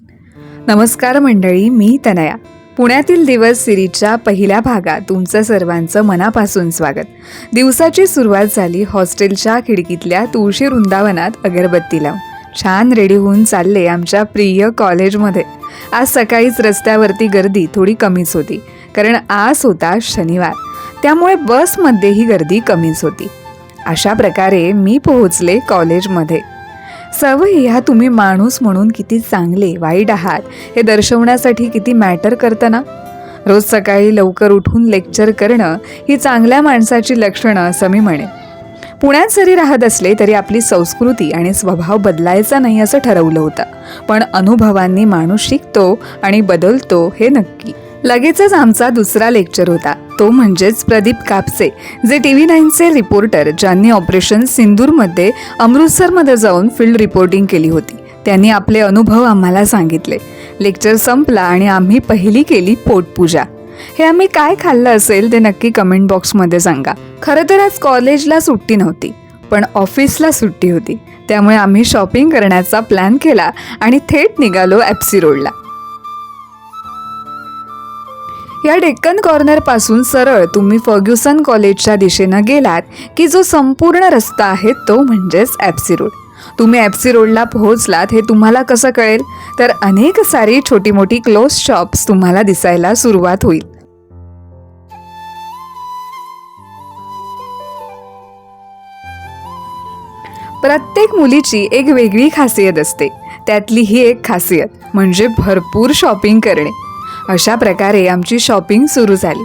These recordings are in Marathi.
नमस्कार मंडळी, मी तनया. पुण्यातील दिवस सिरीजच्या पहिल्या भागात तुमचं सर्वांचं मनापासून स्वागत. दिवसाची सुरुवात झाली हॉस्टेलच्या खिडकीतल्या तुळशी वृंदावनात अगरबत्ती लावून. छान रेडी होऊन चालले आमच्या प्रिय कॉलेजमध्ये. आज सकाळीच रस्त्यावरती गर्दी थोडी कमीच होती, कारण आज होता शनिवार, त्यामुळे बसमध्येही गर्दी कमीच होती. अशा प्रकारे मी पोहोचले कॉलेजमध्ये. सवयी ह्या तुम्ही माणूस म्हणून किती चांगले वाईट आहात हे दर्शवण्यासाठी किती मॅटर करतं ना. रोज सकाळी लवकर उठून लेक्चर करणं ही चांगल्या माणसाची लक्षणं असं मी म्हणेन. पुण्यात जरी राहत असले तरी आपली संस्कृती आणि स्वभाव बदलायचा नाही असं ठरवलं होतं, पण अनुभवांनी माणूस शिकतो आणि बदलतो हे नक्की. लगेचच आमचा दुसरा लेक्चर होता, तो म्हणजेच प्रदीप कापसे, जे TV9चे रिपोर्टर, ज्यांनी ऑपरेशन सिंदूरमध्ये अमृतसरमध्ये जाऊन फील्ड रिपोर्टिंग केली होती. त्यांनी आपले अनुभव आम्हाला सांगितले. लेक्चर संपला आणि आम्ही पहिली केली पोटपूजा. हे आम्ही काय खाल्लं असेल ते नक्की कमेंट बॉक्समध्ये सांगा. खरं तर आज कॉलेजला सुट्टी नव्हती, पण ऑफिसला सुट्टी होती, त्यामुळे आम्ही शॉपिंग करण्याचा प्लॅन केला आणि थेट निघालो FC रोडला. या डेक्कन कॉर्नरपासून सरळ तुम्ही फर्ग्युसन कॉलेजच्या दिशेनं गेलात की जो संपूर्ण रस्ता आहे तो म्हणजेच FC रोड. तुम्ही FC रोडला पोहोचलात हे तुम्हाला कसं कळेल, तर अनेक सारी छोटी मोठी क्लोज शॉप्स तुम्हाला दिसायला सुरुवात होईल. प्रत्येक मुलीची एक वेगळी खासियत असते, त्यातली ही एक खासियत म्हणजे भरपूर शॉपिंग करणे. अशा प्रकारे आमची शॉपिंग सुरू झाली.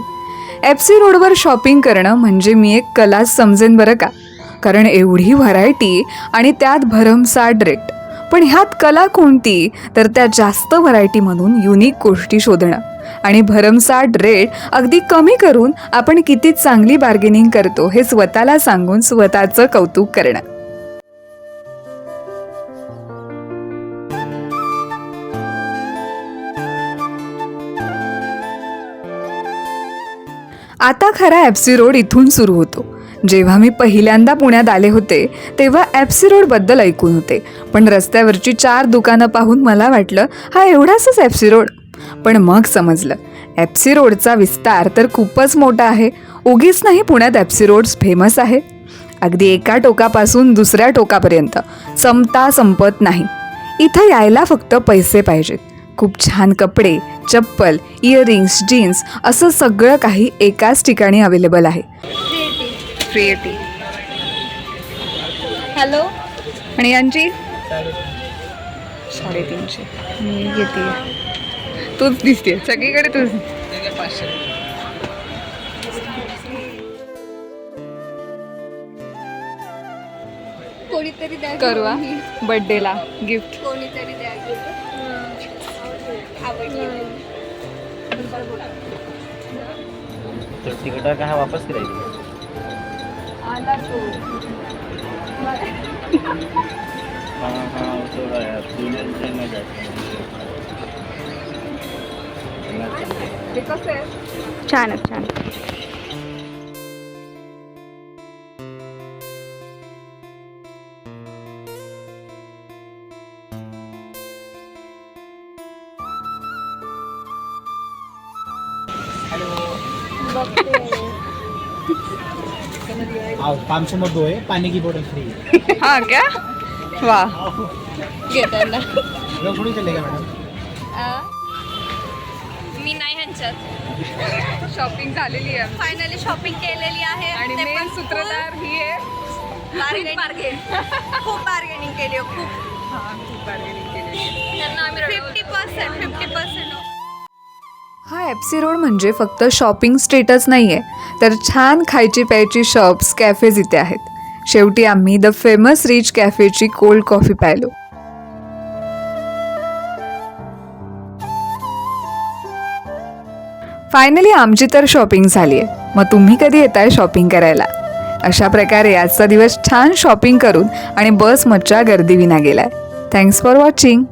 FC रोडवर शॉपिंग करणं म्हणजे मी एक कलाच समजेन बरं का, कारण एवढी व्हरायटी आणि त्यात भरमसाठ रेट. पण ह्यात कला कोणती, तर त्या जास्त व्हरायटीमधून युनिक गोष्टी शोधणं आणि भरमसाठ रेट अगदी कमी करून आपण किती चांगली बार्गेनिंग करतो हे स्वतःला सांगून स्वतःचं कौतुक करणं. आता खरा FC रोड इथून सुरू होतो. जेव्हा मी पहिल्यांदा पुण्यात आले होते तेव्हा FC रोडबद्दल ऐकून होते, पण रस्त्यावरची 4 दुकानं पाहून मला वाटलं हा एवढाच FC रोड. पण मग समजलं FC रोडचा विस्तार तर खूपच मोठा आहे. उगीच नाही पुण्यात FC रोड्स फेमस आहे. अगदी एका टोकापासून दुसऱ्या टोकापर्यंत संपता संपत नाही. इथं यायला फक्त पैसे पाहिजेत. खूप छान कपडे, चप्पल, इयरिंग्स, जीन्स असं सगळं काही एकाच ठिकाणी अवेलेबल आहे. क्रिएटिव. हॅलो. आणि यांची 350. मी घेते, तूच दिसते सगळीकडे, तूच. कोणीतरी द्या करू बर्थडेला गिफ्ट. कोणीतरी द्या तो टिकट कहाँ वापस कराएगी? आला तो. हाँ तो जूनियर ट्रेन में जाते हे कसं आहे? छान छान. हैं 500 में 2 है, पानी की बोतल फ्री है. हाँ क्या, वाह. घेताना लोग थोड़ी चलेगा मैडम. मी नाही ह्यांच्यात. शॉपिंग झालेली आहे फायनली शॉपिंग केलेली आहे आणि ते मेन पण सूत्रधार ही आहे. खूप बार्गेनिंग केली हो, खूप. खूप बार्गेनिंग केलेली आहे. त्यांना आम्ही 50% हा FC रोड म्हणजे फक्त शॉपिंग स्ट्रीटच नाही आहे, तर छान खायची प्यायची शॉप्स, कॅफेज इथे आहेत. शेवटी आम्ही द फेमस रिच कॅफेची कोल्ड कॉफी प्यायलो. फायनली आमची तर शॉपिंग झाली आहे. मग तुम्ही कधी येताय शॉपिंग करायला? अशा प्रकारे आजचा दिवस छान शॉपिंग करून आणि बसमधच्या गर्दीविना गेलाय. Thanks for watching.